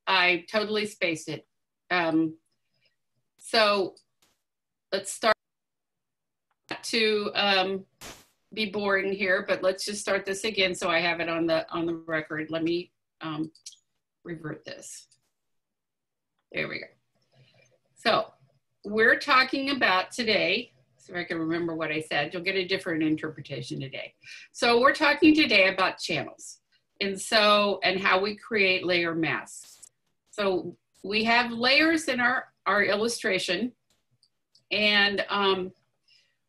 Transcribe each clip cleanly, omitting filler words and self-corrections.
I totally spaced it. So let's start to be boring here, but let's just start this again so I have it on the record. Let me revert this. There we go. So we're talking about today, so if I can remember what I said, you'll get a different interpretation today. So we're talking today about channels and how we create layer masks. So we have layers in our illustration, and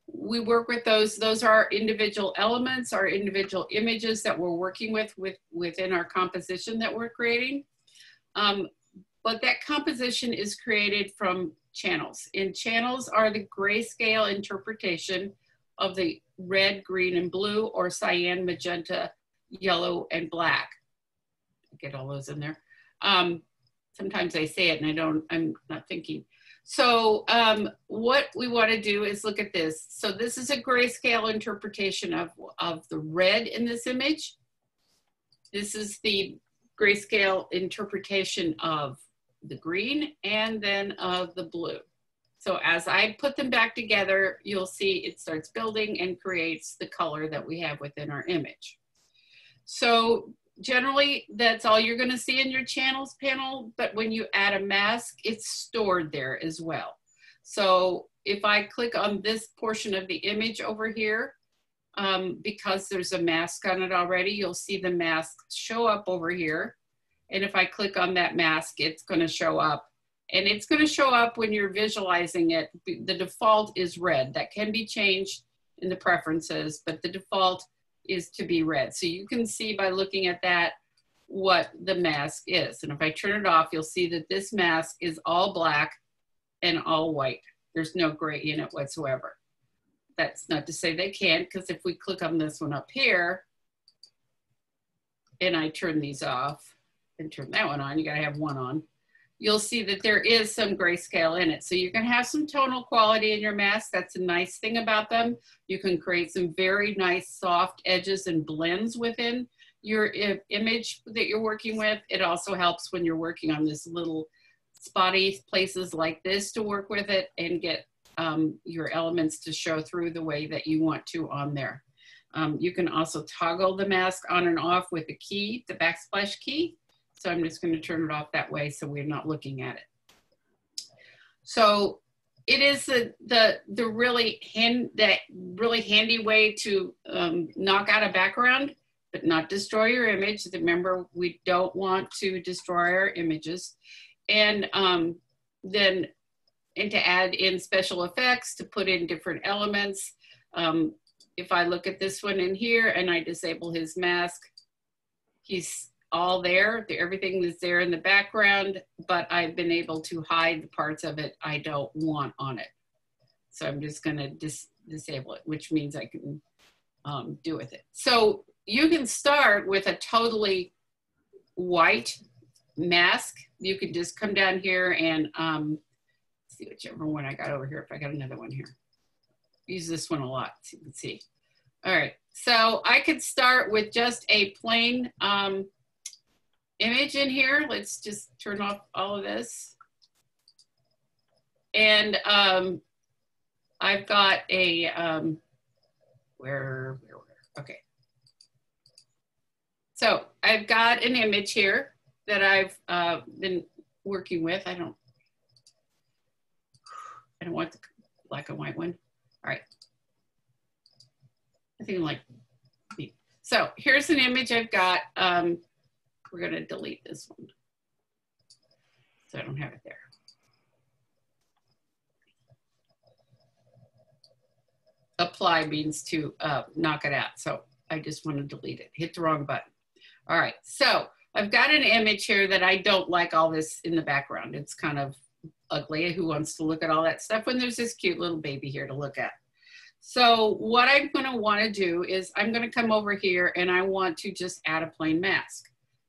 we work with those. Those are our individual elements, our individual images that we're working with within our composition that we're creating. But that composition is created from channels. And channels are the grayscale interpretation of the red, green, and blue, or cyan, magenta, yellow, and black. Get all those in there. Sometimes I say it and I'm not thinking. So what we want to do is look at this. So this is a grayscale interpretation of the red in this image. This is the grayscale interpretation of the green and then of the blue. So as I put them back together, you'll see it starts building and creates the color that we have within our image. So generally, that's all you're going to see in your channels panel, but when you add a mask, it's stored there as well. So if I click on this portion of the image over here, because there's a mask on it already, you'll see the mask show up over here. And if I click on that mask, it's going to show up. And it's going to show up when you're visualizing it. The default is red. That can be changed in the preferences, but the default is to be red. So you can see by looking at that what the mask is. And if I turn it off, you'll see that this mask is all black and all white. There's no gray in it whatsoever. That's not to say they can't, because if we click on this one up here and I turn these off and turn that one on, you gotta have one on, you'll see that there is some grayscale in it. So you can have some tonal quality in your mask. That's a nice thing about them. You can create some very nice soft edges and blends within your image that you're working with. It also helps when you're working on this little spotty places like this to work with it and get your elements to show through the way that you want to on there. You can also toggle the mask on and off with the key, the backsplash key. So I'm just going to turn it off that way so we're not looking at it. So it is the really handy way to knock out a background, but not destroy your image. Remember, we don't want to destroy our images. And then to add in special effects, to put in different elements. If I look at this one in here and I disable his mask, he's all there, everything is there in the background, but I've been able to hide the parts of it I don't want on it. So I'm just gonna disable it, which means I can do with it. So you can start with a totally white mask. You could just come down here and see whichever one I got over here, if I got another one here. Use this one a lot, so you can see. All right, so I could start with just a plain image in here. Let's just turn off all of this. And I've got a, okay. So I've got an image here that I've been working with. I don't want the black and white one. All right. I think I like, so here's an image I've got. We're going to delete this one, so I don't have it there. Apply means to knock it out, so I just want to delete it. Hit the wrong button. All right, so I've got an image here that I don't like all this in the background. It's kind of ugly. Who wants to look at all that stuff when there's this cute little baby here to look at? So what I'm going to want to do is I'm going to come over here and I want to just add a plain mask.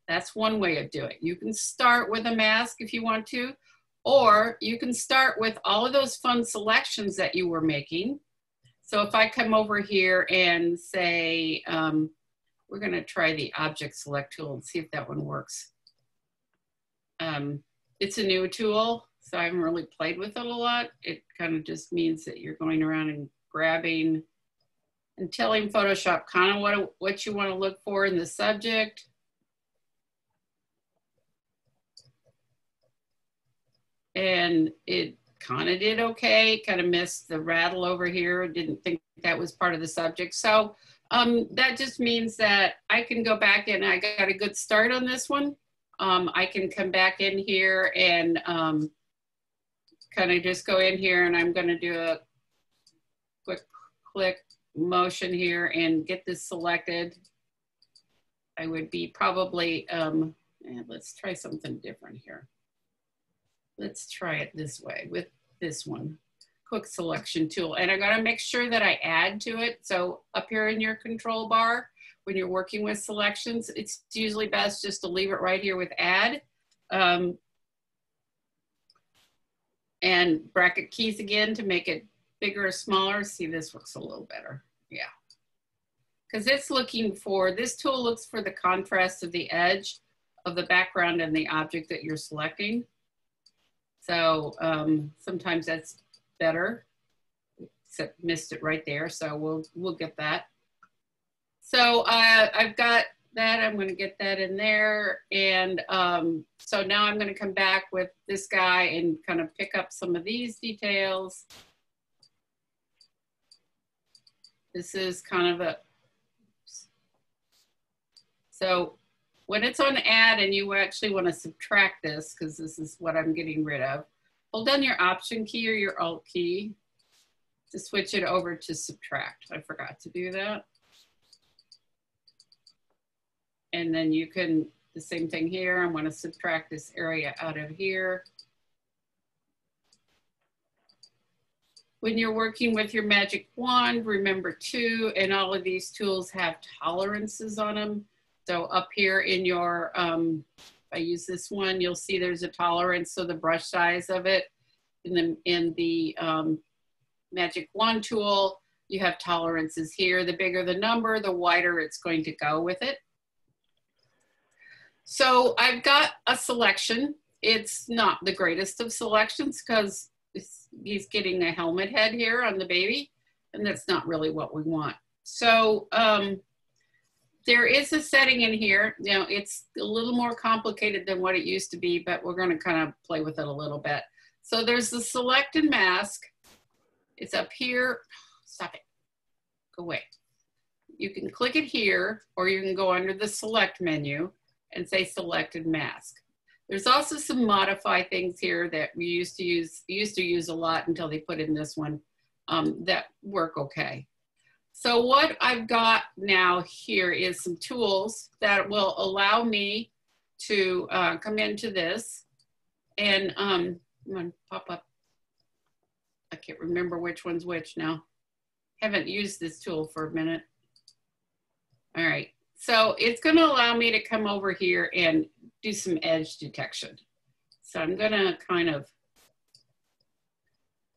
That's one way of doing it. You can start with a mask if you want to, or you can start with all of those fun selections that you were making. So if I come over here and say, we're going to try the object select tool and see if that one works. it's a new tool, so I haven't really played with it a lot. It kind of just means that you're going around and grabbing and telling Photoshop kind of what you want to look for in the subject. And it kind of did okay, kind of missed the rattle over here. Didn't think that was part of the subject. So that just means that I can go back and I got a good start on this one. I can come back in here and kind of just go in here, and I'm going to do a quick click motion here and get this selected. I would be probably, let's try something different here. Let's try it this way with this one, quick selection tool. And I'm gonna make sure that I add to it. So up here in your control bar, when you're working with selections, it's usually best just to leave it right here with add. And bracket keys again to make it bigger or smaller. See, this works a little better, yeah. Because it's looking for, this tool looks for the contrast of the edge of the background and the object that you're selecting. So sometimes that's better. Except missed it right there, so we'll get that. So I've got that, I'm gonna get that in there. And so now I'm gonna come back with this guy and kind of pick up some of these details. This is kind of a, so when it's on add and you actually want to subtract this, because this is what I'm getting rid of, hold down your option key or your alt key to switch it over to subtract. I forgot to do that. And then you can, the same thing here, I'm going to subtract this area out of here. When you're working with your magic wand, remember too, and all of these tools have tolerances on them. So up here in your, if I use this one, you'll see there's a tolerance, so the brush size of it. In the magic wand tool, you have tolerances here. The bigger the number, the wider it's going to go with it. So I've got a selection. It's not the greatest of selections because he's getting a helmet head here on the baby, and that's not really what we want. So there is a setting in here. Now it's a little more complicated than what it used to be, but we're going to kind of play with it a little bit. So there's the select and mask. It's up here. Stop it. Go away. You can click it here, or you can go under the select menu and say select and mask. There's also some modify things here that we used to use a lot until they put in this one that work okay. So what I've got now here is some tools that will allow me to come into this and I'm gonna pop up. I can't remember which one's which now. Haven't used this tool for a minute. All right, so it's gonna allow me to come over here and do some edge detection. So I'm gonna kind of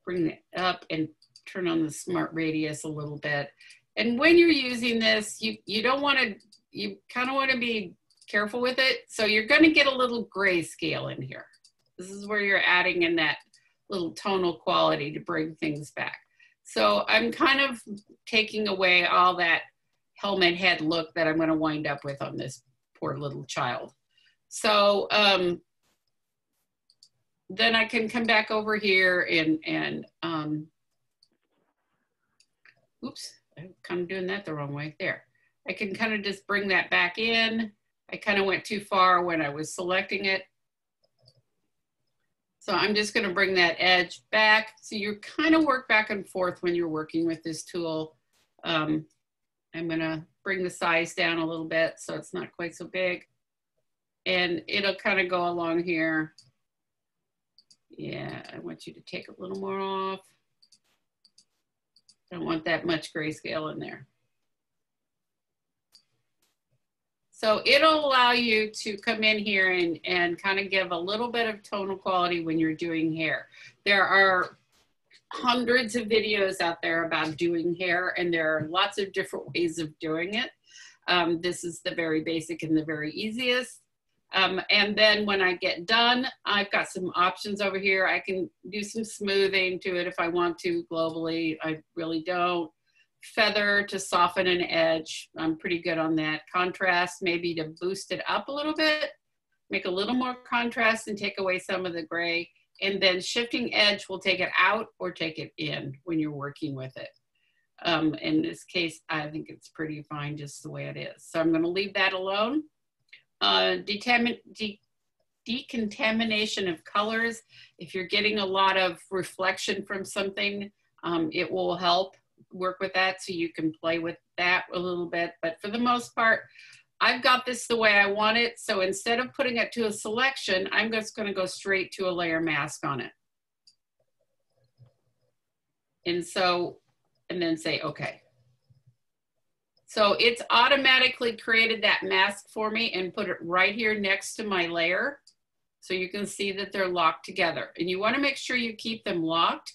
bring it up and turn on the smart radius a little bit. And when you're using this, you don't wanna, you kind of wanna be careful with it. So you're gonna get a little grayscale in here. This is where you're adding in that little tonal quality to bring things back. So I'm kind of taking away all that helmet head look that I'm gonna wind up with on this poor little child. So then I can come back over here and oops, I'm kind of doing that the wrong way there. I can kind of just bring that back in. I kind of went too far when I was selecting it. So I'm just gonna bring that edge back. So you kind of work back and forth when you're working with this tool. I'm gonna bring the size down a little bit so it's not quite so big. And it'll kind of go along here. Yeah, I want you to take a little more off. Don't want that much grayscale in there. So it'll allow you to come in here and kind of give a little bit of tonal quality when you're doing hair. There are hundreds of videos out there about doing hair, and there are lots of different ways of doing it. This is the very basic and the very easiest. And then when I get done, I've got some options over here. I can do some smoothing to it if I want to globally. I really don't. Feather to soften an edge. I'm pretty good on that. Contrast, maybe to boost it up a little bit, make a little more contrast and take away some of the gray. And then shifting edge will take it out or take it in when you're working with it. In this case, I think it's pretty fine just the way it is. So I'm going to leave that alone. Decontamination of colors. If you're getting a lot of reflection from something, it will help work with that, so you can play with that a little bit. But for the most part, I've got this the way I want it. So instead of putting it to a selection, I'm just going to go straight to a layer mask on it. And then say, okay. So it's automatically created that mask for me and put it right here next to my layer. So you can see that they're locked together. And you want to make sure you keep them locked.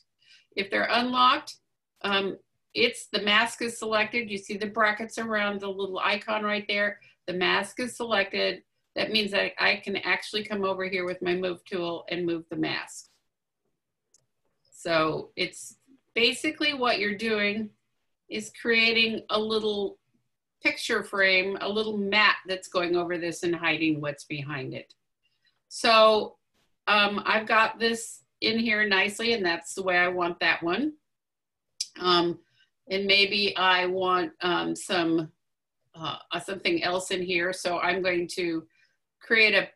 If they're unlocked, the mask is selected. You see the brackets around the little icon right there. The mask is selected. That means that I can actually come over here with my move tool and move the mask. So it's basically what you're doing is creating a little picture frame, a little mat that's going over this and hiding what's behind it. So I've got this in here nicely, and that's the way I want that one. And maybe I want something else in here. So I'm going to create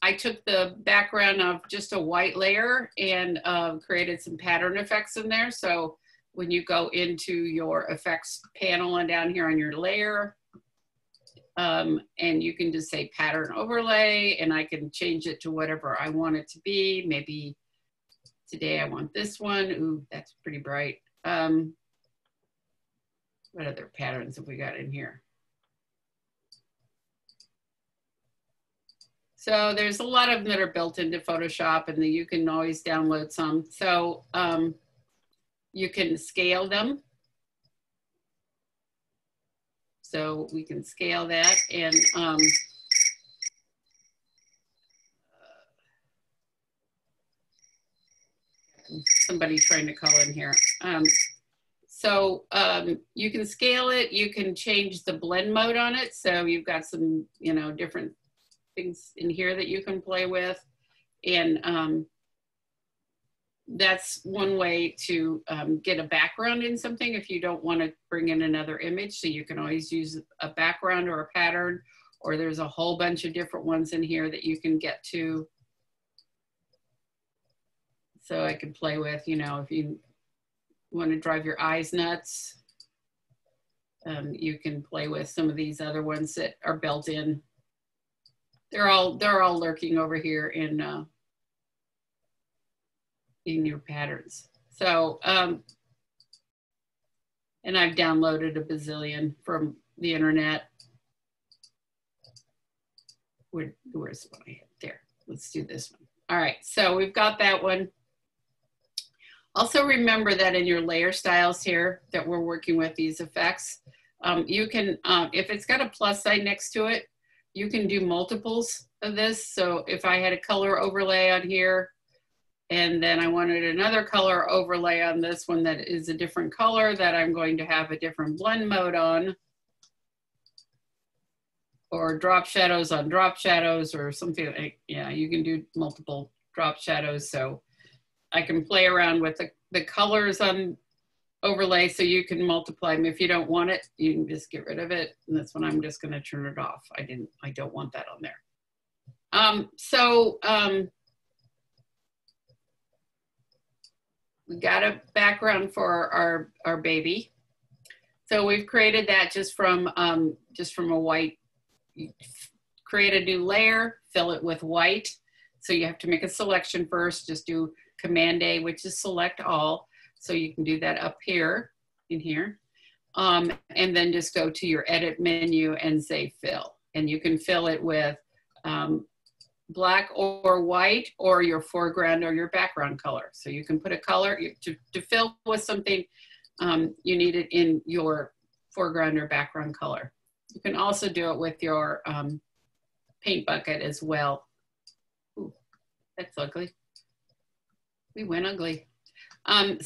I took the background of just a white layer and created some pattern effects in there. So when you go into your effects panel and down here on your layer, and you can just say pattern overlay, and I can change it to whatever I want it to be. Maybe today I want this one. Ooh, that's pretty bright. What other patterns have we got in here? So there's a lot of them that are built into Photoshop, and you can always download some. So you can scale them. So we can scale that, and somebody trying to call in here. So you can scale it. You can change the blend mode on it. So you've got some, different things in here that you can play with. And that's one way to get a background in something if you don't want to bring in another image. So you can always use a background or a pattern, or there's a whole bunch of different ones in here that you can get to. So I can play with, if you want to drive your eyes nuts, you can play with some of these other ones that are built in. They're all lurking over here in your patterns. So, and I've downloaded a bazillion from the internet. Where's the one I have? There, let's do this one. All right, so we've got that one. Also remember that in your layer styles here that we're working with these effects, you can, if it's got a plus sign next to it, you can do multiples of this. So if I had a color overlay on here, and then I wanted another color overlay on this one that is a different color that I'm going to have a different blend mode on, or drop shadows on drop shadows or something like, yeah, you can do multiple drop shadows. So I can play around with the colors on overlay, so you can multiply them. If you don't want it, you can just get rid of it. And that's when I'm just going to turn it off. I don't want that on there. We got a background for our baby. So we've created that just from a white. You create a new layer, fill it with white. So you have to make a selection first. Just do Command A, which is select all. So you can do that up here, in here. And then just go to your edit menu and say fill. And you can fill it with black or white, or your foreground or your background color. So you can put a color to fill with something, you need it in your foreground or background color. You can also do it with your paint bucket as well. Ooh, that's ugly. We went ugly. Not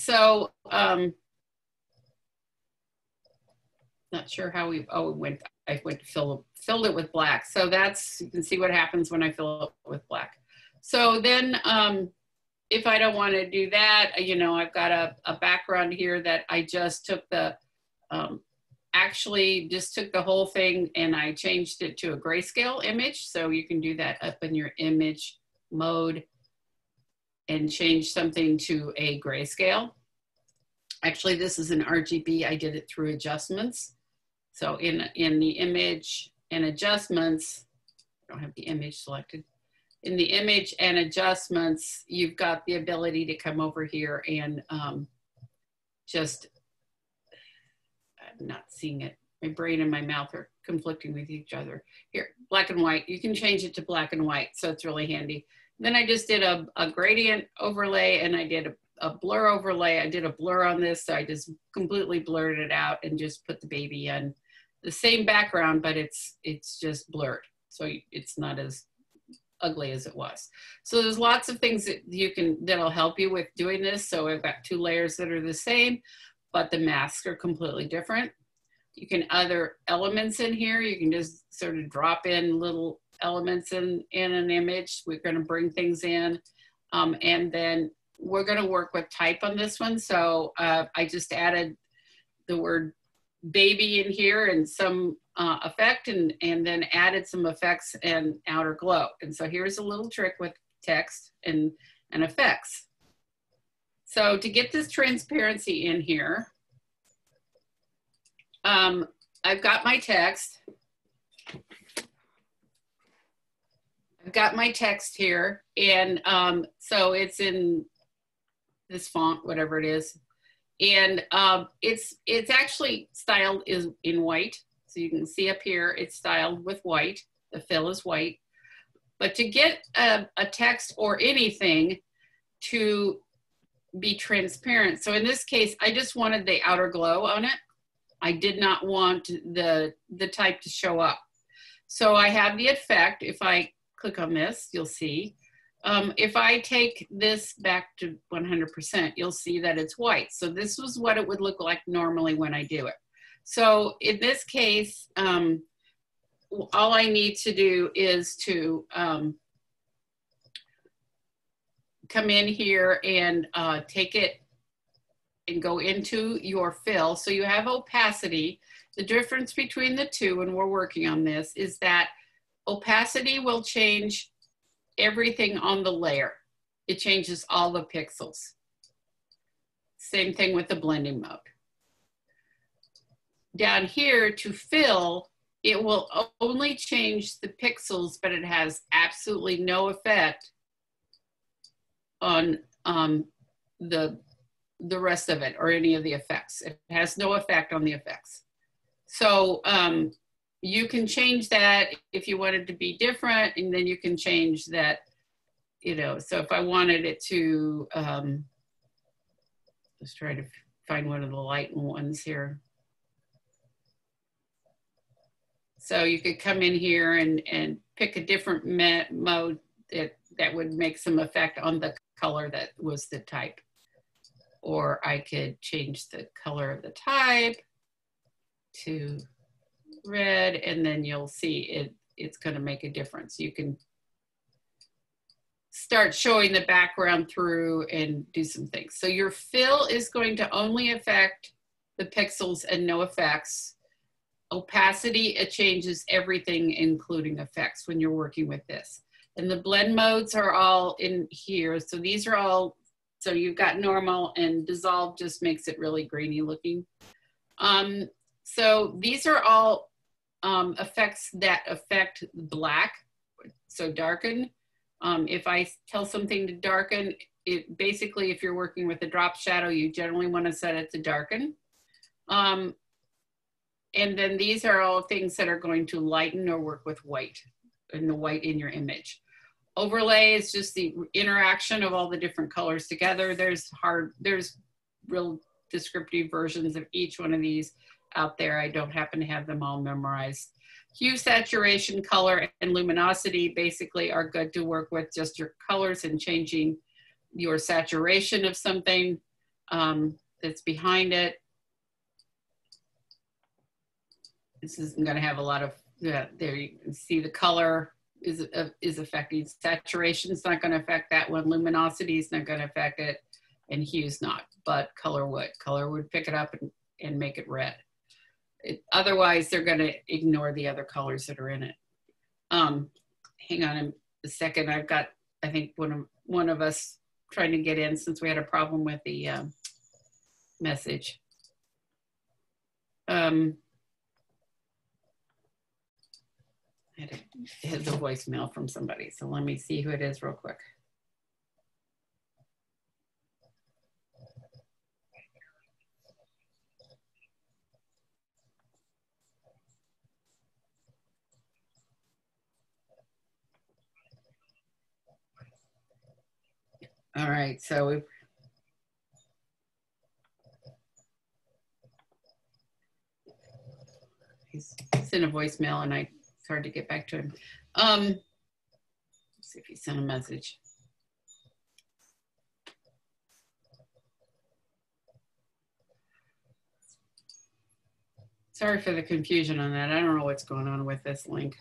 sure how we, oh, I went to filled it with black. So that's, you can see what happens when I fill it with black. So then if I don't want to do that, you know, I've got a background here that I just took the, actually just took the whole thing and I changed it to a grayscale image. So you can do that up in your image mode and change something to a grayscale. Actually, this is an RGB. I did it through adjustments. So in the image and adjustments, I don't have the image selected. In the image and adjustments, you've got the ability to come over here and just, I'm not seeing it. My brain and my mouth are conflicting with each other. Here, black and white. You can change it to black and white, so it's really handy. Then I just did a gradient overlay and I did a blur overlay. I did a blur on this, so I just completely blurred it out and just put the baby in the same background, but it's just blurred. So it's not as ugly as it was. So there's lots of things that that'll help you with doing this. So I've got 2 layers that are the same, but the masks are completely different. You can other elements in here. You can just sort of drop in little elements in an image. We're going to bring things in. And then we're going to work with type on this one. So I just added the word baby in here and some effect and then added some effects and outer glow. And so here's a little trick with text and effects. So to get this transparency in here, I've got my text. I've got my text here, and so it's in this font, whatever it is, and it's actually styled in white. So you can see up here, it's styled with white. The fill is white. But to get a text or anything to be transparent, so in this case, I just wanted the outer glow on it. I did not want the type to show up. So I have the effect. If I click on this, you'll see. If I take this back to 100%, you'll see that it's white. So this was what it would look like normally when I do it. So in this case, all I need to do is to come in here and take it and go into your fill. So you have opacity. The difference between the two, and we're working on this, is that opacity will change everything on the layer. It changes all the pixels. Same thing with the blending mode. Down here to fill, it will only change the pixels, but it has absolutely no effect on the rest of it or any of the effects. It has no effect on the effects. So you can change that if you want it to be different, and then you can change that, you know, so if I wanted it to, let's try to find one of the light ones here. So you could come in here and pick a different mode that would make some effect on the color that was the type. Or I could change the color of the type to red, and then you'll see it's going to make a difference. You can start showing the background through and do some things. So your fill is going to only affect the pixels and no effects. Opacity, it changes everything, including effects when you're working with this. And the blend modes are all in here. So these are all, so you've got normal, and dissolve just makes it really grainy looking. So these are all effects that affect black, so darken. If I tell something to darken, it basically, if you're working with a drop shadow, you generally want to set it to darken. And then these are all things that are going to lighten or work with white, and the white in your image. Overlay is just the interaction of all the different colors together. There's real descriptive versions of each one of these out there. I don't happen to have them all memorized. Hue, saturation, color, and luminosity basically are good to work with just your colors and changing your saturation of something that's behind it. This isn't going to have a lot of, there you can see the color is affecting. Saturation is not going to affect that one. Luminosity is not going to affect it, and hue's not, but color would. Color would pick it up and make it red. Otherwise, they're going to ignore the other colors that are in it. Hang on a second. I've got, I think, one of us trying to get in since we had a problem with the message. I had the voicemail from somebody, so let me see who it is real quick. All right, so he's sent a voicemail and it's hard to get back to him. Let's see if he sent a message. Sorry for the confusion on that. I don't know what's going on with this link.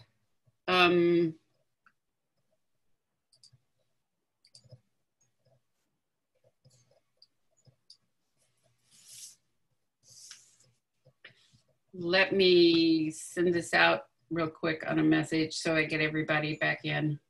Let me send this out real quick on a message so I get everybody back in.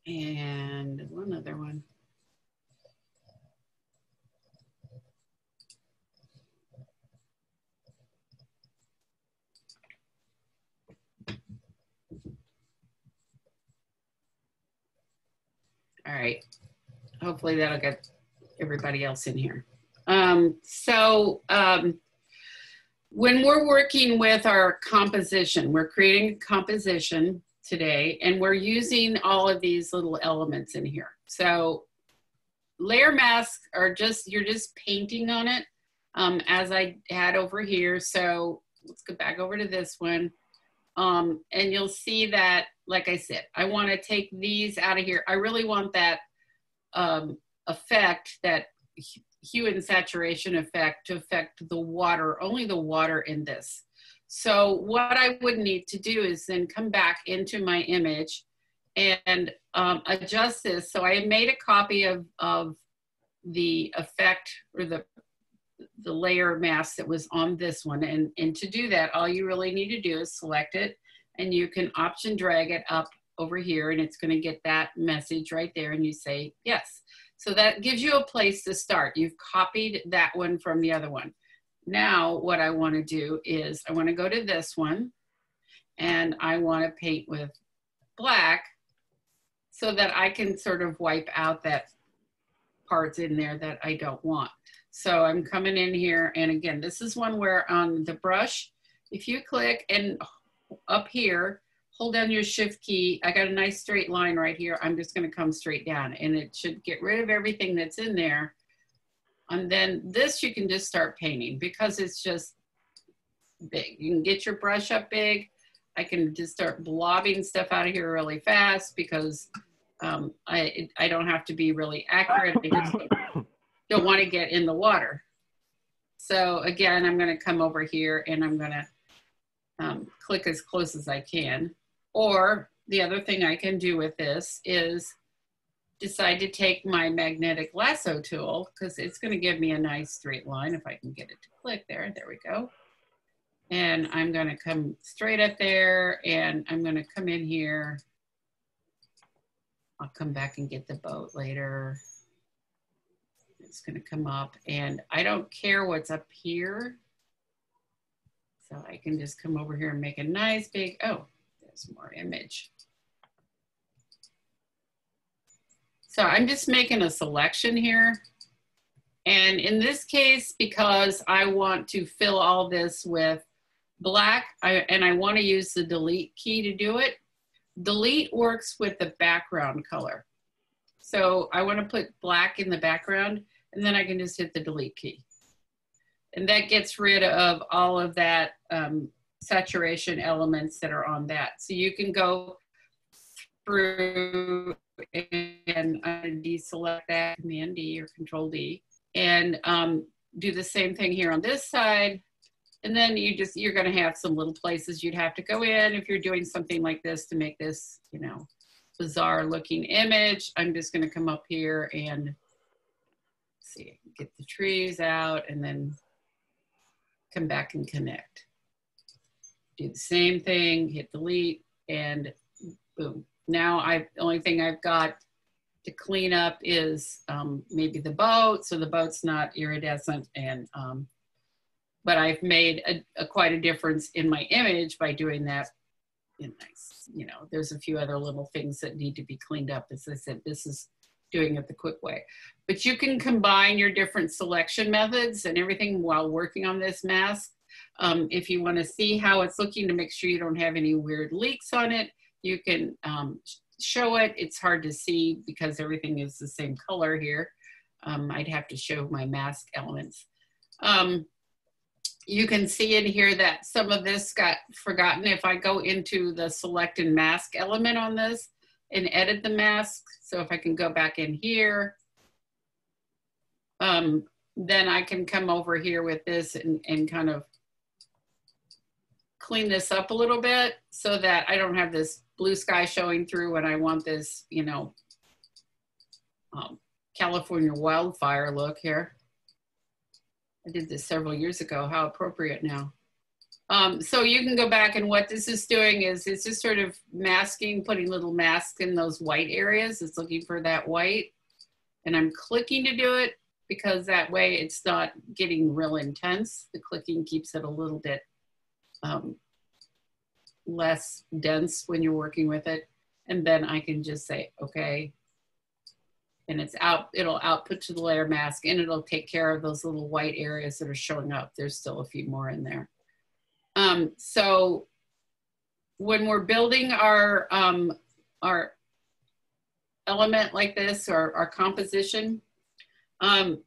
And one other one. All right, hopefully that'll get everybody else in here. When we're working with our composition, we're creating a composition today, and we're using all of these little elements in here. So layer masks are just, you're just painting on it as I had over here. So let's go back over to this one. And you'll see that, like I said, I want to take these out of here. I really want that effect, that hue and saturation effect, to affect the water, only the water in this. So what I would need to do is then come back into my image and adjust this. So I made a copy of the effect, or the layer mask that was on this one. And to do that, all you really need to do is select it, and you can option drag it up over here, and it's going to get that message right there, and you say yes. So that gives you a place to start. You've copied that one from the other one. Now what I want to do is I want to go to this one, and I want to paint with black so that I can sort of wipe out that parts in there that I don't want. So I'm coming in here, and again, this is one where on the brush, if you click and up here, hold down your shift key, I got a nice straight line right here. I'm just going to come straight down, and it should get rid of everything that's in there. And then this you can just start painting because it's just big. You can get your brush up big. I can just start blobbing stuff out of here really fast because I don't have to be really accurate. I just don't want to get in the water. So again, I'm going to come over here and I'm going to click as close as I can. Or the other thing I can do with this is decide to take my magnetic lasso tool, because it's going to give me a nice straight line if I can get it to click there. There we go. And I'm going to come straight up there, and I'm going to come in here. I'll come back and get the boat later. It's going to come up, and I don't care what's up here. So I can just come over here and make a nice big, oh, there's more image. So I'm just making a selection here, And in this case, because I want to fill all this with black, and I want to use the delete key to do it, delete works with the background color. So I want to put black in the background, and then I can just hit the delete key. And that gets rid of all of that saturation elements that are on that. So you can go through and deselect that, Command D or Control D, and do the same thing here on this side. And then you're going to have some little places you'd have to go in if you're doing something like this to make this, you know, bizarre looking image. I'm just going to come up here and see, get the trees out and then come back and connect. Do the same thing, hit delete, and boom. Now the only thing I've got to clean up is maybe the boat, so the boat's not iridescent, and but I've made quite a difference in my image by doing that. You know, there's a few other little things that need to be cleaned up. As I said, this is doing it the quick way. But you can combine your different selection methods and everything while working on this mask. If you want to see how it's looking to make sure you don't have any weird leaks on it, you can show it. It's hard to see because everything is the same color here. I'd have to show my mask elements. You can see in here that some of this got forgotten. If I go into the select and mask element on this and edit the mask, so if I can go back in here, then I can come over here with this and kind of clean this up a little bit so that I don't have this blue sky showing through when I want this, you know, California wildfire look here. I did this several years ago. How appropriate now. So you can go back, and what this is doing is it's just sort of masking, putting little masks in those white areas. It's looking for that white. And I'm clicking to do it because that way it's not getting real intense. The clicking keeps it a little bit less dense when you're working with it. And then I can just say, okay. And it'll output to the layer mask, and it'll take care of those little white areas that are showing up. There's still a few more in there. So when we're building our element like this, or our composition, I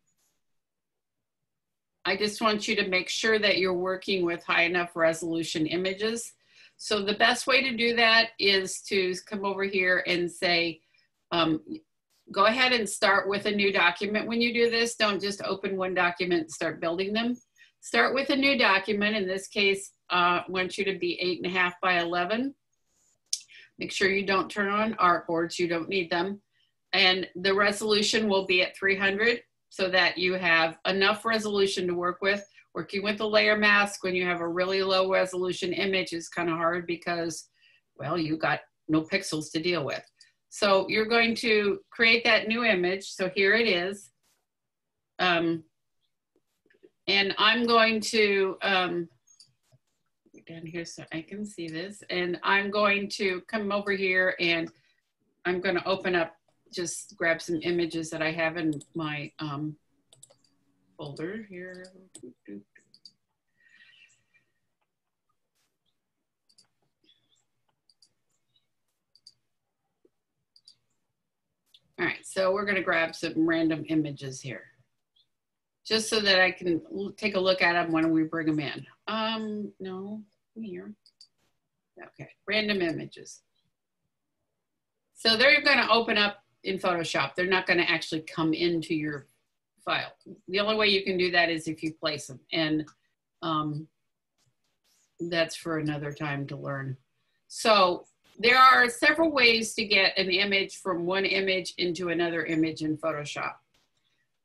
just want you to make sure that you're working with high enough resolution images. So the best way to do that is to come over here and say, go ahead and start with a new document. When you do this, don't just open one document and start building them. Start with a new document. In this case, I want you to be 8.5 by 11. Make sure you don't turn on artboards. You don't need them. And the resolution will be at 300 so that you have enough resolution to work with. Working with the layer mask when you have a really low resolution image is kind of hard because, well, you got no pixels to deal with. So you're going to create that new image. So here it is. And I'm going to, down here so I can see this. And I'm going to come over here and I'm going to open up, just grab some images that I have in my folder here. All right, so we're gonna grab some random images here, just so that I can take a look at them when we bring them in. No, here. Okay, random images. So they're gonna open up in Photoshop. They're not gonna actually come into your file. The only way you can do that is if you place them, and that's for another time to learn. So there are several ways to get an image from one image into another image in Photoshop.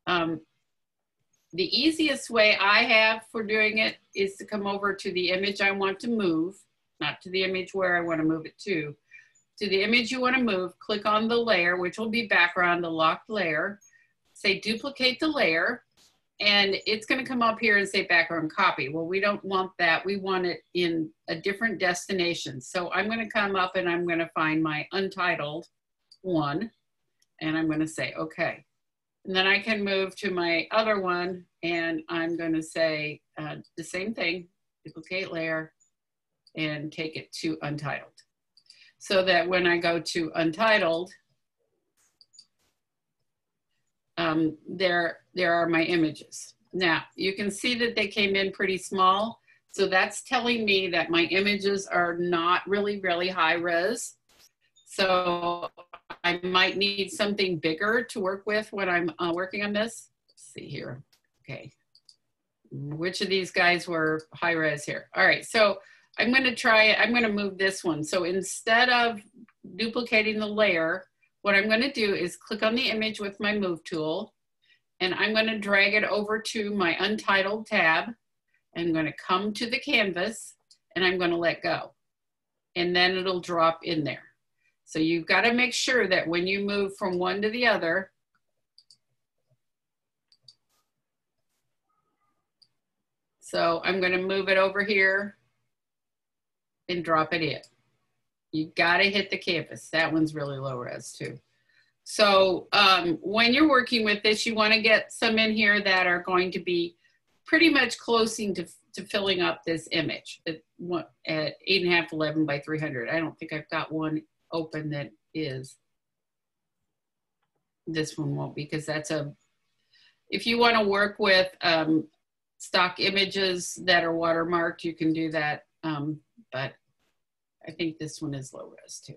The easiest way I have for doing it is to come over to the image I want to move, not to the image where I want to move it to the image you want to move, click on the layer, which will be background, the locked layer, say duplicate the layer, and it's going to come up here and say background copy. Well, we don't want that. We want it in a different destination. So I'm going to come up and I'm going to find my untitled one, and I'm going to say, okay. And then I can move to my other one, and I'm going to say the same thing, duplicate layer, and take it to untitled. So that when I go to untitled, there are my images. Now, you can see that they came in pretty small. So that's telling me that my images are not really, really high res. So I might need something bigger to work with when I'm working on this. Let's see here. Okay. Which of these guys were high res here? All right. So I'm going to try it. I'm going to move this one. So instead of duplicating the layer, what I'm going to do is click on the image with my move tool, and I'm going to drag it over to my untitled tab. I'm going to come to the canvas, and I'm going to let go. And then it'll drop in there. So you've got to make sure that when you move from one to the other, so I'm going to move it over here and drop it in. You got to hit the canvas. That one's really low res too. So when you're working with this, you want to get some in here that are going to be pretty much closing to filling up this image at 8.5, 11 by 300. I don't think I've got one open that is. This one won't, because that's if you want to work with stock images that are watermarked, you can do that. But I think this one is low res too.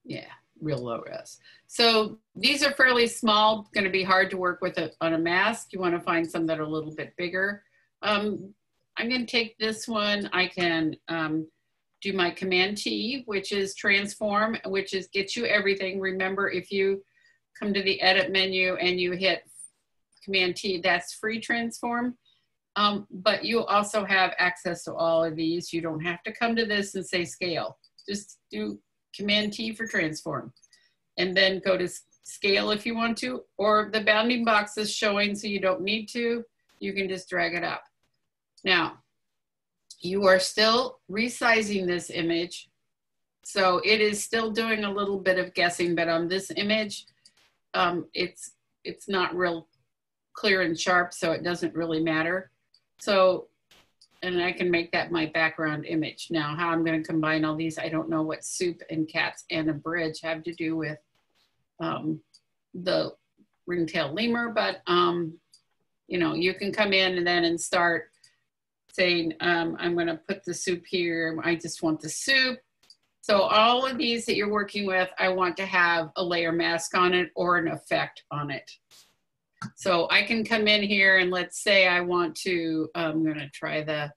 Yeah, real low res. So these are fairly small, going to be hard to work with on a mask. You want to find some that are a little bit bigger. I'm going to take this one. I can do my Command T, which is transform, which is get you everything. Remember, if you come to the edit menu and you hit Command T, that's free transform. But you also have access to all of these. You don't have to come to this and say scale. Just do Command T for transform, and then go to scale if you want to, or the bounding box is showing, so you don't need to. You can just drag it up. Now, you are still resizing this image, so it is still doing a little bit of guessing, but on this image, it's not real clear and sharp, so it doesn't really matter. So, and I can make that my background image. Now, how I'm going to combine all these, I don't know what soup and cats and a bridge have to do with the ringtail lemur, but you know, you can come in and start saying, I'm going to put the soup here. I just want the soup. So all of these that you're working with, I want to have a layer mask on it or an effect on it. So I can come in here and let's say I want to, I'm going to try the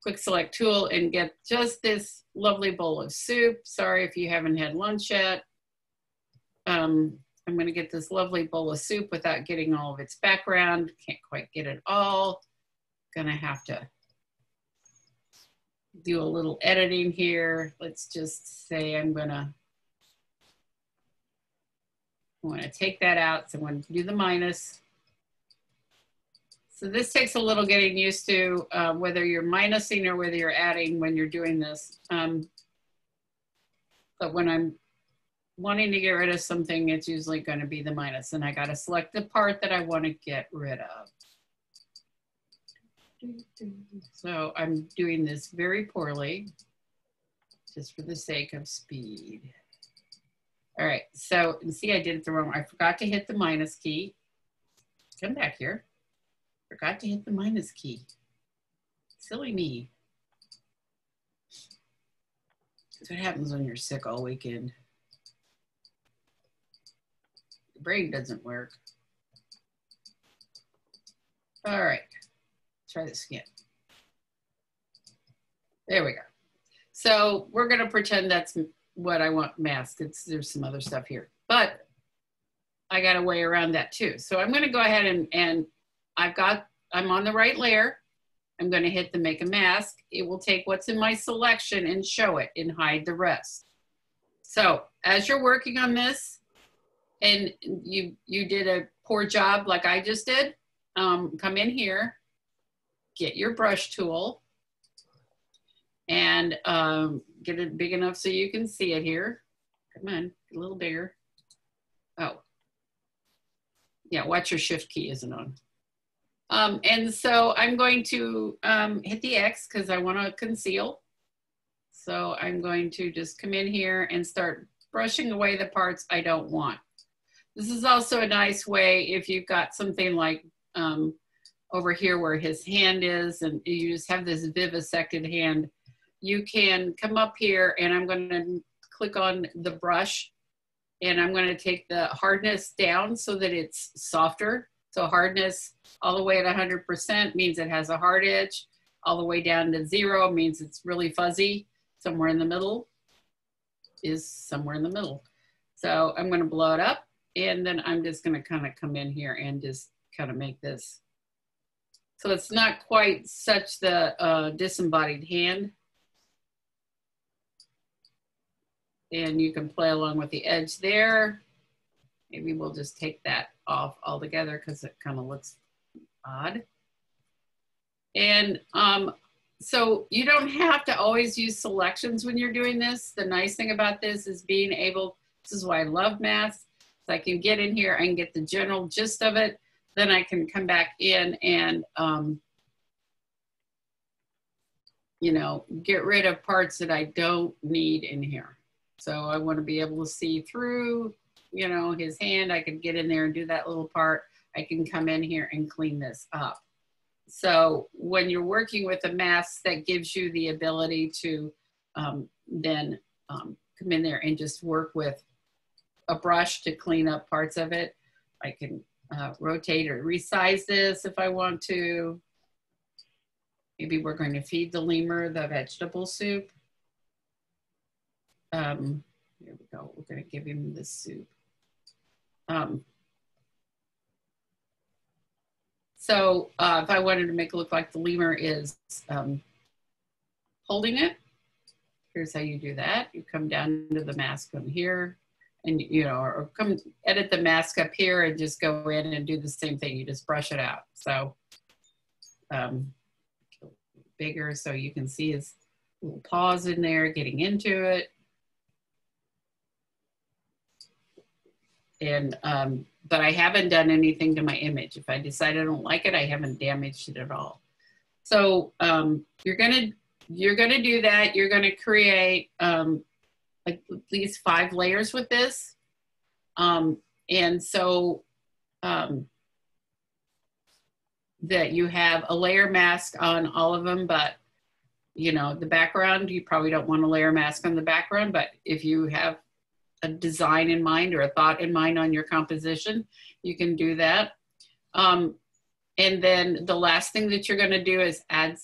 quick select tool and get just this lovely bowl of soup. Sorry if you haven't had lunch yet. I'm going to get this lovely bowl of soup without getting all of its background. Can't quite get it all. Gonna have to do a little editing here. Let's just say I want to take that out. So I'm going to do the minus. So this takes a little getting used to, whether you're minusing or whether you're adding when you're doing this. But when I'm wanting to get rid of something, it's usually going to be the minus. And I got to select the part that I want to get rid of. So I'm doing this very poorly, just for the sake of speed. All right, so you see I did it the wrong way. I forgot to hit the minus key. Come back here. Forgot to hit the minus key. Silly me. That's what happens when you're sick all weekend. Your brain doesn't work. All right, try this again. There we go. So we're gonna pretend that's what I want masked. There's some other stuff here, but I got a way around that too. So I'm gonna go ahead and I'm on the right layer. I'm gonna hit the make a mask. It will take what's in my selection and show it and hide the rest. So as you're working on this and you did a poor job like I just did, come in here, get your brush tool, and get it big enough so you can see it here. Come on, get a little bigger. Oh, Yeah, watch your shift key isn't on. And so I'm going to hit the X because I want to conceal. So I'm going to just come in here and start brushing away the parts I don't want. This is also a nice way if you've got something like over here where his hand is and you just have this vivisected hand, you can come up here and I'm going to click on the brush and I'm going to take the hardness down so that it's softer. So hardness all the way at 100% means it has a hard edge. All the way down to 0 means it's really fuzzy. Somewhere in the middle is somewhere in the middle. So I'm going to blow it up and then I'm just going to kind of come in here and just kind of make this. So it's not quite such the disembodied hand. And you can play along with the edge there. Maybe we'll just take that off altogether because it kind of looks odd. And so you don't have to always use selections when you're doing this. The nice thing about this is being able, this is why I love masks. So I can get in here, I can get the general gist of it. Then I can come back in and, you know, get rid of parts that I don't need in here. So I want to be able to see through, you know, his hand. I can get in there and do that little part. I can come in here and clean this up. So when you're working with a mask, that gives you the ability to then come in there and just work with a brush to clean up parts of it. I can rotate or resize this if I want to. Maybe we're going to feed the lemur the vegetable soup. Here we go. We're going to give him the soup. So if I wanted to make it look like the lemur is holding it, here's how you do that. You come down to the mask on here and, you know, or come edit the mask up here and just go in and do the same thing. You just brush it out. So bigger so you can see his little paws in there getting into it. And, but I haven't done anything to my image. If I decide I don't like it, I haven't damaged it at all. So you're gonna do that. You're gonna create like at least 5 layers with this. And so that you have a layer mask on all of them, but you know, the background, you probably don't want a layer mask on the background, but if you have a design in mind or a thought in mind on your composition, you can do that. And then the last thing that you're going to do is add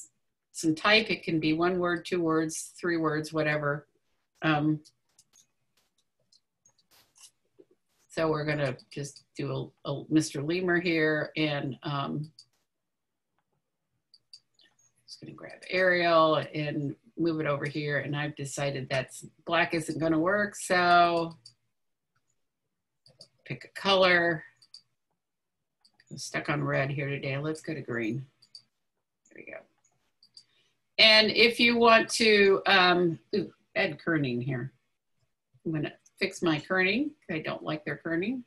some type. It can be 1 word, 2 words, 3 words, whatever. So we're going to just do a Mr. Lemur here, and just going to grab Arial and move it over here, and I've decided that's black isn't going to work, so pick a color. I'm stuck on red here today. Let's go to green. There we go. And if you want to add kerning here, I'm going to fix my kerning. I don't like their kerning.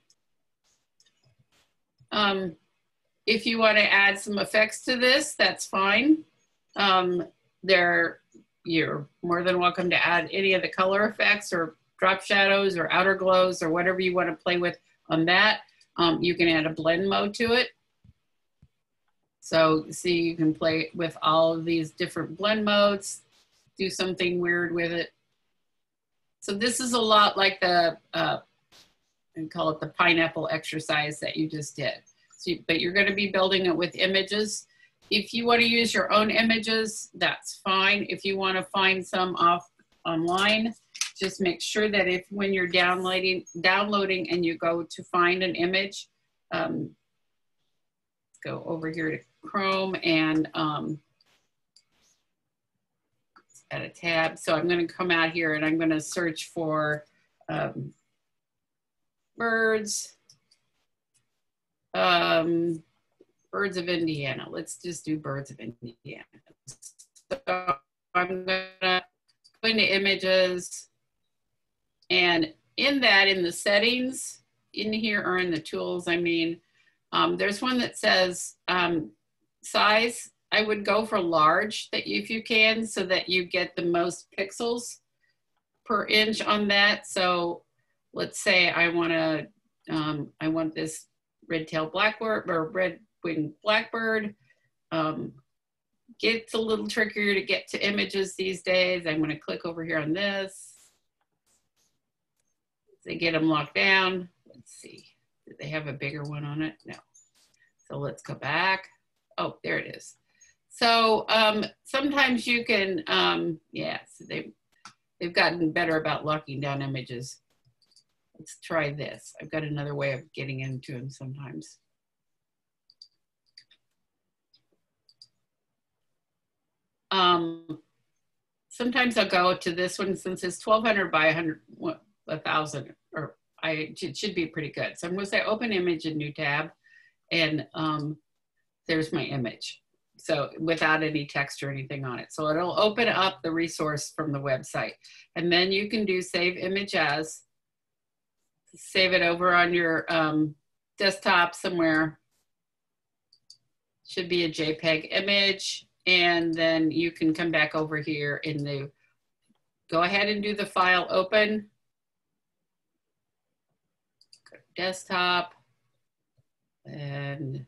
If you want to add some effects to this, that's fine. You're more than welcome to add any of the color effects or drop shadows or outer glows or whatever you want to play with on that. You can add a blend mode to it. So see, you can play with all of these different blend modes, do something weird with it. So this is a lot like the, and call it the pineapple exercise that you just did. So, but you're going to be building it with images. If you want to use your own images, that's fine. If you want to find some off online, just make sure that if when you're downloading and you go to find an image, go over here to Chrome and add a tab. So I'm going to come out here and I'm going to search for birds. Birds of Indiana. Let's just do birds of Indiana. So I'm gonna go into images, and in that, in the settings, in here or in the tools, I mean, There's one that says size. I would go for large that if you can, so that you get the most pixels per inch on that. So let's say I want this red-tailed blackbird or red-winged blackbird. It's a little trickier to get to images these days. I'm going to click over here on this. They get them locked down. Let's see. Did they have a bigger one on it? No. So let's go back. Oh, there it is. So sometimes you can, yeah, so they've gotten better about locking down images. Let's try this. I've got another way of getting into them sometimes. Sometimes I'll go to this one since it's 1200 by 1,000, or it should be pretty good. So I'm going to say open image in new tab, and there's my image. So without any text or anything on it. So it'll open up the resource from the website. And then you can do save image as, save it over on your desktop somewhere. Should be a JPEG image. And then you can come back over here in the, go ahead and do the file open. Go to desktop. And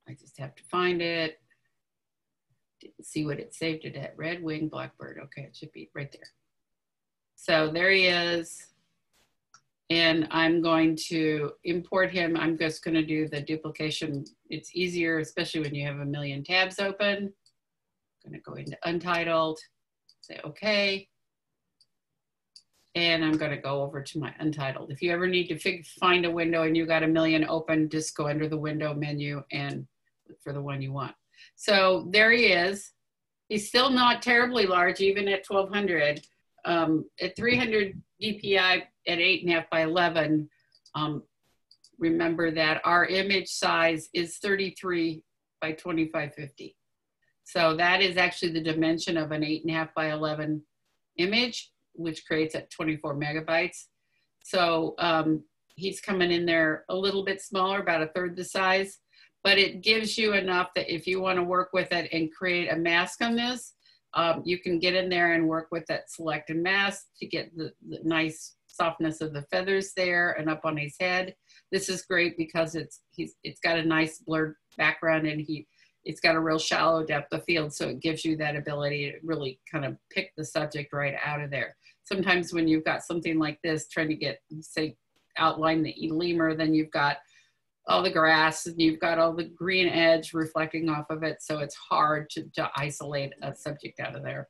I just have to find it. Didn't see what it saved it at. Red-winged blackbird. Okay, it should be right there. So there he is. And I'm going to import him. I'm just going to do the duplication. It's easier, especially when you have a million tabs open. I'm going to go into Untitled, say OK. And I'm going to go over to my Untitled. If you ever need to find a window and you got a million open, just go under the window menu and look for the one you want. So there he is. He's still not terribly large, even at 1200. At 300 dpi at 8.5 by 11, remember that our image size is 33 by 2550. So that is actually the dimension of an 8.5 by 11 image, which creates at 24 megabytes. So he's coming in there a little bit smaller, about a third the size, but it gives you enough that if you want to work with it and create a mask on this, you can get in there and work with that select and mask to get the nice softness of the feathers there and up on his head. This is great because it's got a nice blurred background, and it's got a real shallow depth of field, so it gives you that ability to really kind of pick the subject right out of there. Sometimes when you've got something like this, trying to get, say, outline the lemur, then you've got all the grass and you've got all the green edge reflecting off of it, so it's hard to isolate a subject out of there.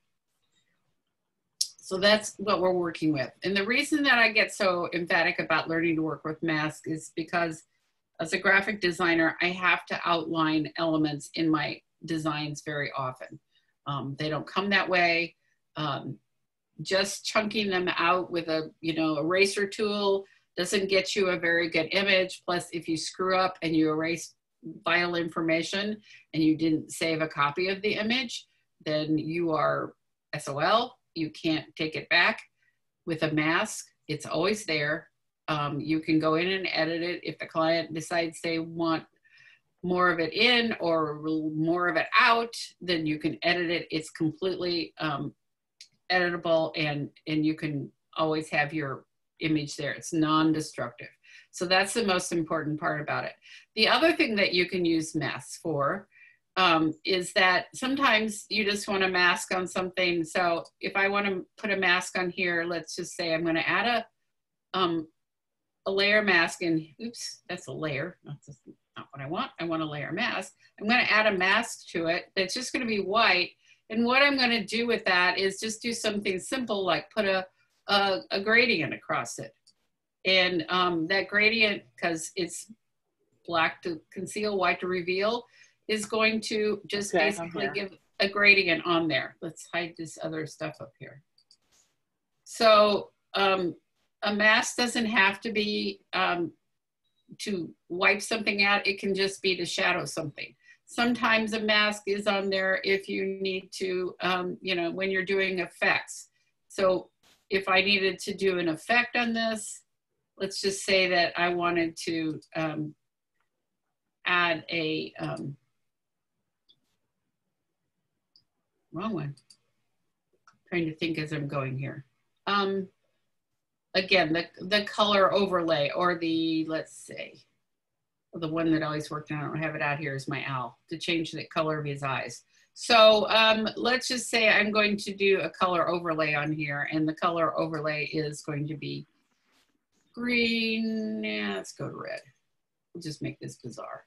So that's what we're working with. And the reason that I get so emphatic about learning to work with masks is because as a graphic designer, I have to outline elements in my designs very often. They don't come that way. Just chunking them out with a eraser tool doesn't get you a very good image. Plus, if you screw up and you erase vital information and you didn't save a copy of the image, then you are SOL. You can't take it back. With a mask, it's always there. You can go in and edit it. If the client decides they want more of it in or more of it out, then you can edit it. It's completely editable, and you can always have your image there. It's non-destructive. So that's the most important part about it. The other thing that you can use masks for is that sometimes you just want a mask on something. So if I want to put a mask on here, let's just say I'm going to add a layer mask in. Oops, that's a layer. That's not what I want. I want a layer mask. I'm going to add a mask to it that's just going to be white. And what I'm going to do with that is just do something simple, like put a gradient across it. And that gradient, because it's black to conceal, white to reveal, is going to just basically give a gradient on there. Let's hide this other stuff up here. So a mask doesn't have to be to wipe something out. It can just be to shadow something. Sometimes a mask is on there if you need to, when you're doing effects. So if I needed to do an effect on this, let's just say that I wanted to add a, wrong one. Trying to think as I'm going here. Again, the color overlay, or the, let's say, the one that always worked, and I don't have it out here, is my owl, to change the color of his eyes. So let's just say I'm going to do a color overlay on here, and the color overlay is going to be green. Yeah, let's go to red. We'll just make this bizarre.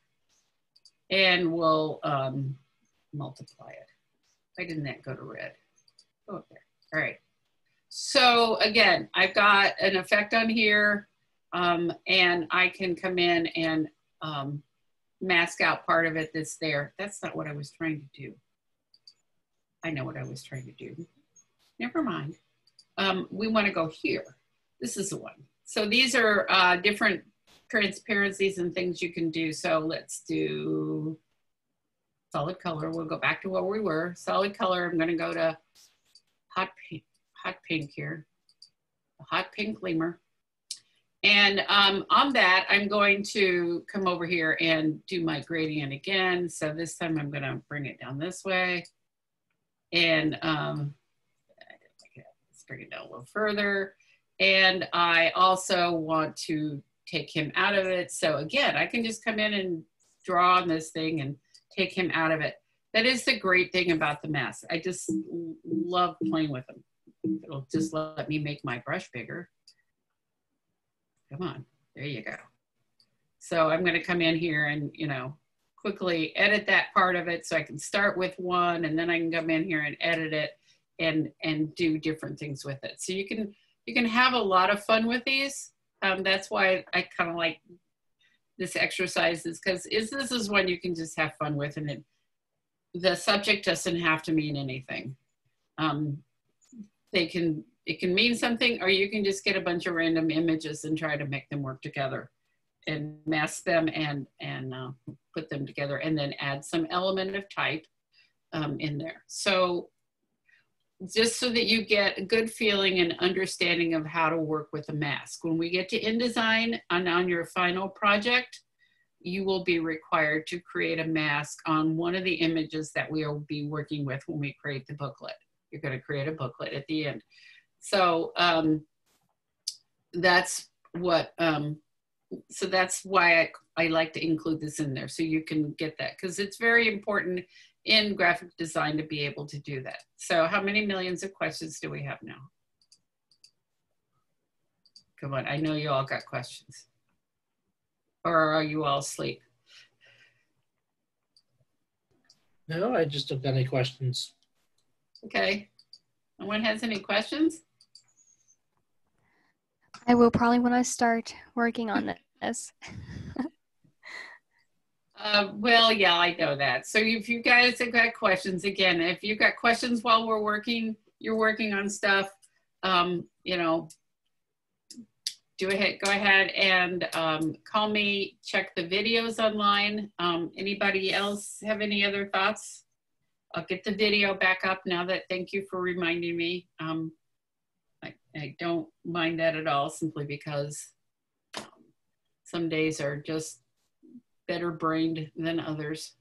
And we'll multiply it. Why didn't that go to red? Go up there. All right. So again, I've got an effect on here, and I can come in and mask out part of it that's there. That's not what I was trying to do. I know what I was trying to do. Never mind. We want to go here. This is the one. So these are different transparencies and things you can do. So let's do solid color. We'll go back to where we were. Solid color. I'm going to go to hot pink here. A hot pink gleamer. And on that, I'm going to come over here and do my gradient again. So this time I'm going to bring it down this way. And let's bring it down a little further. And I also want to take him out of it. So again, I can just come in and draw on this thing and take him out of it. That is the great thing about the mask. I just love playing with them. It'll just let me make my brush bigger. Come on, there you go. So I'm gonna come in here and, you know, quickly edit that part of it so I can start with one, and then I can come in here and edit it and do different things with it. So you can have a lot of fun with these. That's why I kind of like this exercise, is because this is one you can just have fun with, and the subject doesn't have to mean anything. It can mean something, or you can just get a bunch of random images and try to make them work together and mask them and put them together, and then add some element of type in there. So just so that you get a good feeling and understanding of how to work with a mask. When we get to InDesign on your final project, you will be required to create a mask on one of the images that we will be working with when we create the booklet. You're going to create a booklet at the end. So that's what, so that's why I like to include this in there, so you can get that, because it's very important in graphic design to be able to do that. So how many millions of questions do we have now? Come on, I know you all got questions. Or are you all asleep? No, I just don't got any questions. Okay. No one has any questions? I will probably when I start working on this. Well, yeah, I know that. So if you guys have got questions, again, if you've got questions while we're working, you're working on stuff, you know, go ahead and call me, check the videos online. Anybody else have any other thoughts? I'll get the video back up now that, thank you for reminding me. I don't mind that at all, simply because some days are just better brained than others.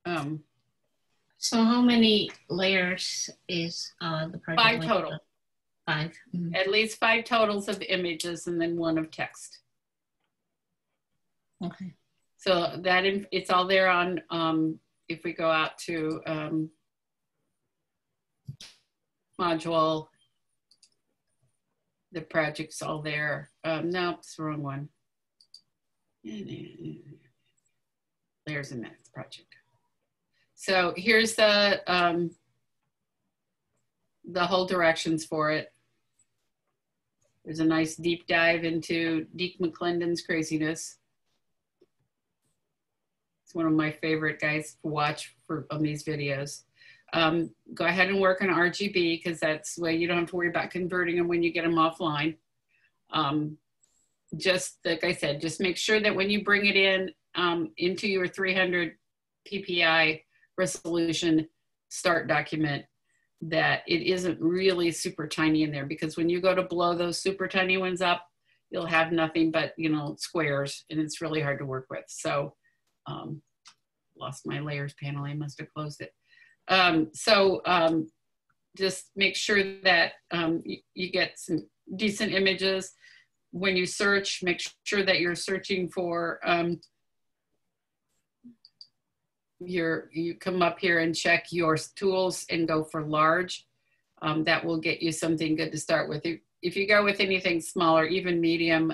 So how many layers is the project? 5 total. 5. Mm-hmm. At least 5 totals of images and then 1 of text. Okay. So that it's all there on, if we go out to module, the project's all there. No, it's the wrong one. Layers and Math project. So here's the whole directions for it. There's a nice deep dive into Deke McClendon's craziness. It's one of my favorite guys to watch on these videos. Go ahead and work on RGB, because that's the way you don't have to worry about converting them when you get them offline. Just like I said, just make sure that when you bring it in into your 300 PPI resolution start document, that it isn't really super tiny in there, because when you go to blow those super tiny ones up, you'll have nothing but, squares, and it's really hard to work with. So lost my layers panel. I must have closed it. Just make sure that you get some decent images. When you search, make sure that you're searching for, you come up here and check your tools and go for large. That will get you something good to start with. If you go with anything smaller, even medium,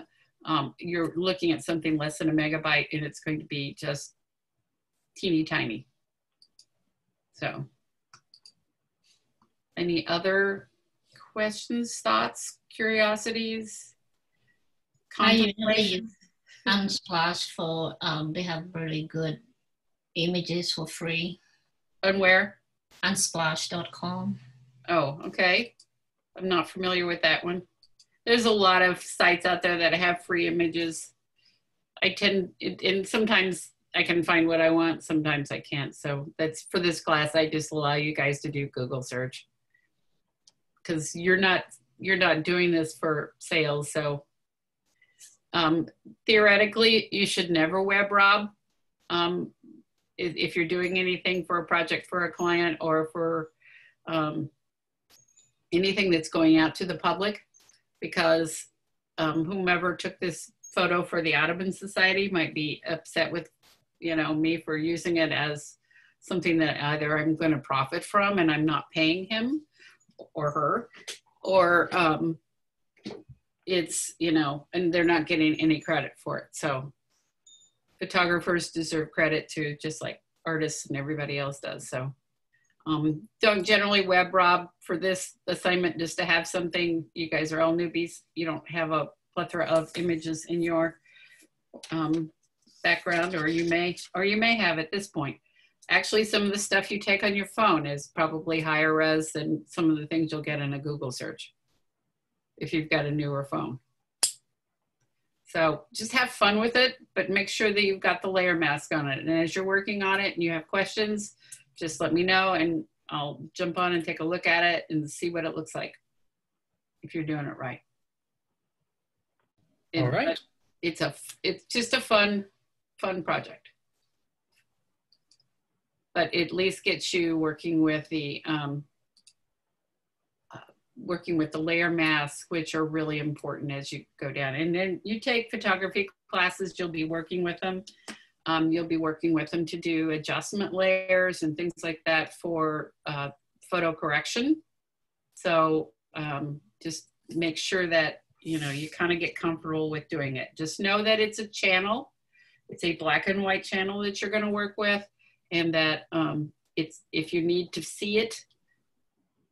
you're looking at something less than a megabyte, and it's going to be just teeny tiny. So, any other questions, thoughts, curiosities? I usually use Unsplash for, they have really good images for free. And where? Unsplash.com. Oh, okay. I'm not familiar with that one. There's a lot of sites out there that have free images. And sometimes I can find what I want, sometimes I can't. So that's for this class, I just allow you guys to do Google search, because you're not doing this for sales. So theoretically, you should never web rob. If you're doing anything for a project for a client, or for anything that's going out to the public, because whomever took this photo for the Audubon Society might be upset with me for using it as something that either I'm going to profit from and I'm not paying him or her, or it's, and they're not getting any credit for it. So photographers deserve credit too, just like artists and everybody else does. So don't generally web rob for this assignment, just to have something. You guys are all newbies. You don't have a plethora of images in your background, or you may have at this point. Actually, some of the stuff you take on your phone is probably higher res than some of the things you'll get in a Google search if you've got a newer phone. So just have fun with it, but make sure that you've got the layer mask on it. And as you're working on it and you have questions, just let me know and I'll jump on and take a look at it and see what it looks like if you're doing it right. All right. It's just a fun project. But at least gets you working with the layer masks, which are really important as you go down. And then you take photography classes, you'll be working with them. You'll be working with them to do adjustment layers and things like that for photo correction. So just make sure that you kind of get comfortable with doing it. Just know that it's a channel. It's a black and white channel that you're going to work with, and that if you need to see it,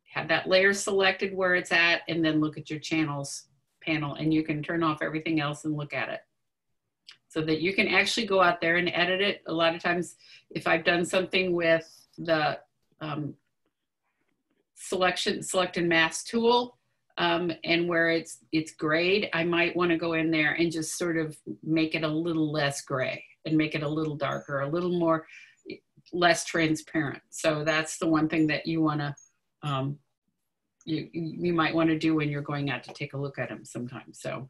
have that layer selected where it's at, and then look at your channels panel, and you can turn off everything else and look at it, so that you can actually go out there and edit it. A lot of times, if I've done something with the select and mask tool, and where it's grayed, I might want to go in there and just sort of make it a little less gray and make it a little darker, a little more less transparent. So that's the one thing that you want to you might want to do when you're going out to take a look at them sometimes. So